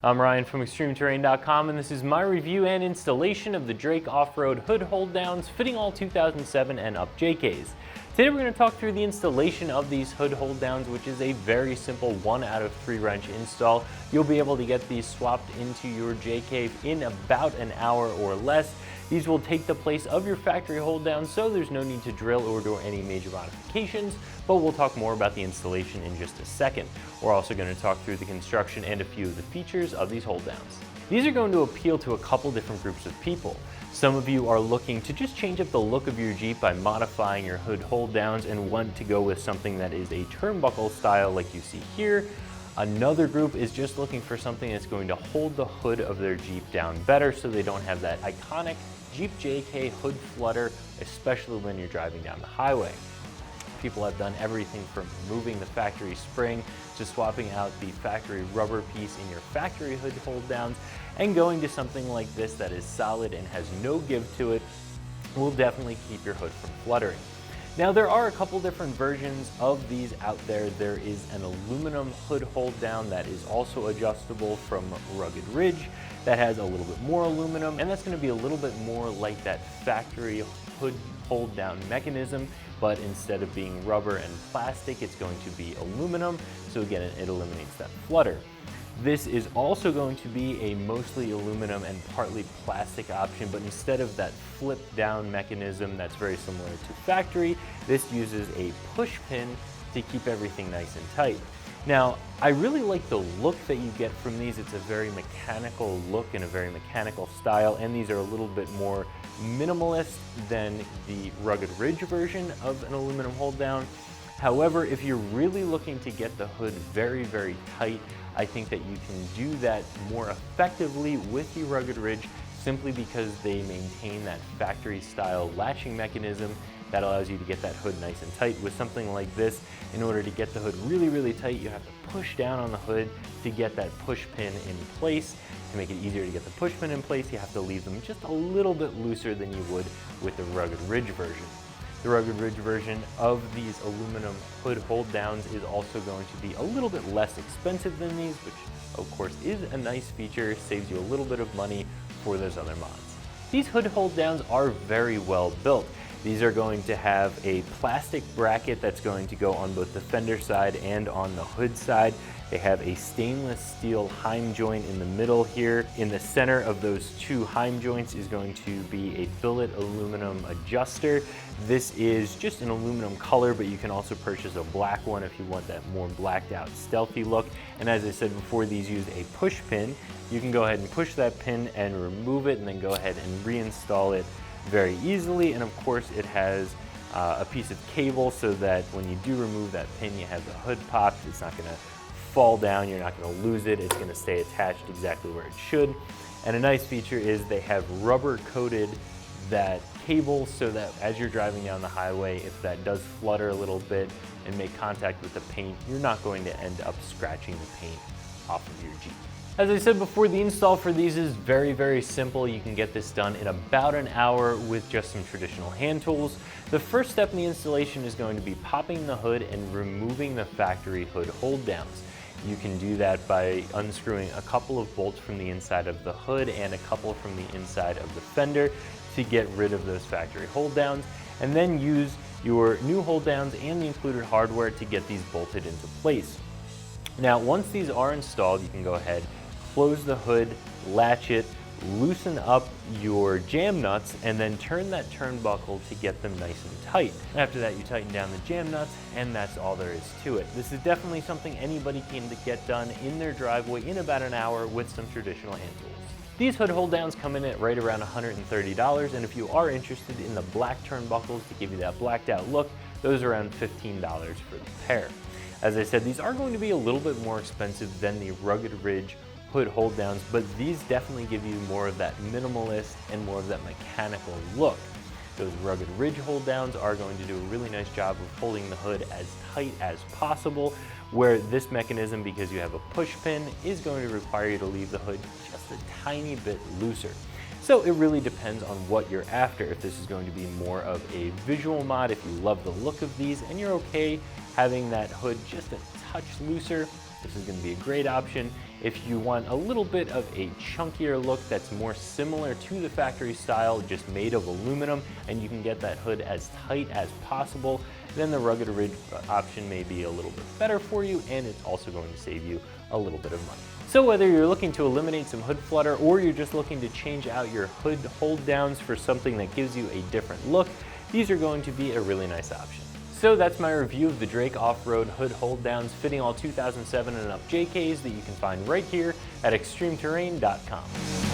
I'm Ryan from ExtremeTerrain.com, and this is my review and installation of the Drake Off-Road Hood Hold Downs fitting all 2007 and up JKs. Today we're going to talk through the installation of these hood hold downs, which is a very simple 1 out of 3 wrench install. You'll be able to get these swapped into your JK in about an hour or less. These will take the place of your factory hold down, so there's no need to drill or do any major modifications, but we'll talk more about the installation in just a second. We're also going to talk through the construction and a few of the features of these hold downs. These are going to appeal to a couple different groups of people. Some of you are looking to just change up the look of your Jeep by modifying your hood hold downs and want to go with something that is a turnbuckle style like you see here. Another group is just looking for something that's going to hold the hood of their Jeep down better so they don't have that iconic Jeep JK hood flutter, especially when you're driving down the highway. People have done everything from removing the factory spring to swapping out the factory rubber piece in your factory hood hold downs and going to something like this that is solid and has no give to it will definitely keep your hood from fluttering. Now there are a couple different versions of these out there. There is an aluminum hood hold down that is also adjustable from Rugged Ridge that has a little bit more aluminum, and that's going to be a little bit more like that factory hood hold down mechanism, but instead of being rubber and plastic, it's going to be aluminum. So again, it eliminates that flutter. This is also going to be a mostly aluminum and partly plastic option, but instead of that flip down mechanism that's very similar to factory, this uses a push pin to keep everything nice and tight. Now, I really like the look that you get from these. It's a very mechanical look and a very mechanical style, and these are a little bit more minimalist than the Rugged Ridge version of an aluminum hold down. However, if you're really looking to get the hood very, very tight, I think that you can do that more effectively with the Rugged Ridge simply because they maintain that factory style latching mechanism that allows you to get that hood nice and tight. With something like this, in order to get the hood really, really tight, you have to push down on the hood to get that push pin in place. To make it easier to get the push pin in place, you have to leave them just a little bit looser than you would with the Rugged Ridge version. The Rugged Ridge version of these aluminum hood hold downs is also going to be a little bit less expensive than these, which of course is a nice feature, saves you a little bit of money for those other mods. These hood hold downs are very well built. These are going to have a plastic bracket that's going to go on both the fender side and on the hood side. They have a stainless steel heim joint in the middle here. In the center of those two heim joints is going to be a billet aluminum adjuster. This is just an aluminum color, but you can also purchase a black one if you want that more blacked out stealthy look. And as I said before, these use a push pin. You can go ahead and push that pin and remove it and then go ahead and reinstall it very easily. And of course it has a piece of cable so that when you do remove that pin, you have the hood popped. It's not going to fall down, you're not going to lose it, it's going to stay attached exactly where it should. And a nice feature is they have rubber coated that cable so that as you're driving down the highway, if that does flutter a little bit and make contact with the paint, you're not going to end up scratching the paint off of your Jeep. As I said before, the install for these is very, very simple. You can get this done in about an hour with just some traditional hand tools. The first step in the installation is going to be popping the hood and removing the factory hood hold downs. You can do that by unscrewing a couple of bolts from the inside of the hood and a couple from the inside of the fender to get rid of those factory hold downs, and then use your new hold downs and the included hardware to get these bolted into place. Now, once these are installed, you can go ahead, close the hood, latch it, loosen up your jam nuts, and then turn that turnbuckle to get them nice and tight. After that, you tighten down the jam nuts, and that's all there is to it. This is definitely something anybody can get done in their driveway in about an hour with some traditional hand tools. These hood hold downs come in at right around $130, and if you are interested in the black turnbuckles to give you that blacked out look, those are around $15 for the pair. As I said, these are going to be a little bit more expensive than the Rugged Ridge hood hold downs, but these definitely give you more of that minimalist and more of that mechanical look. Those Rugged Ridge hold downs are going to do a really nice job of holding the hood as tight as possible, where this mechanism, because you have a push pin, is going to require you to leave the hood just a tiny bit looser. So it really depends on what you're after. If this is going to be more of a visual mod, if you love the look of these and you're okay having that hood just a touch looser, This is going to be a great option if you want a little bit of a chunkier look that's more similar to the factory style, just made of aluminum, and you can get that hood as tight as possible. Then the Rugged Ridge option may be a little bit better for you, and it's also going to save you a little bit of money. So whether you're looking to eliminate some hood flutter or you're just looking to change out your hood hold downs for something that gives you a different look, these are going to be a really nice option. So that's my review of the Drake Off-Road hood hold downs fitting all 2007 and up JKs that you can find right here at extremeterrain.com.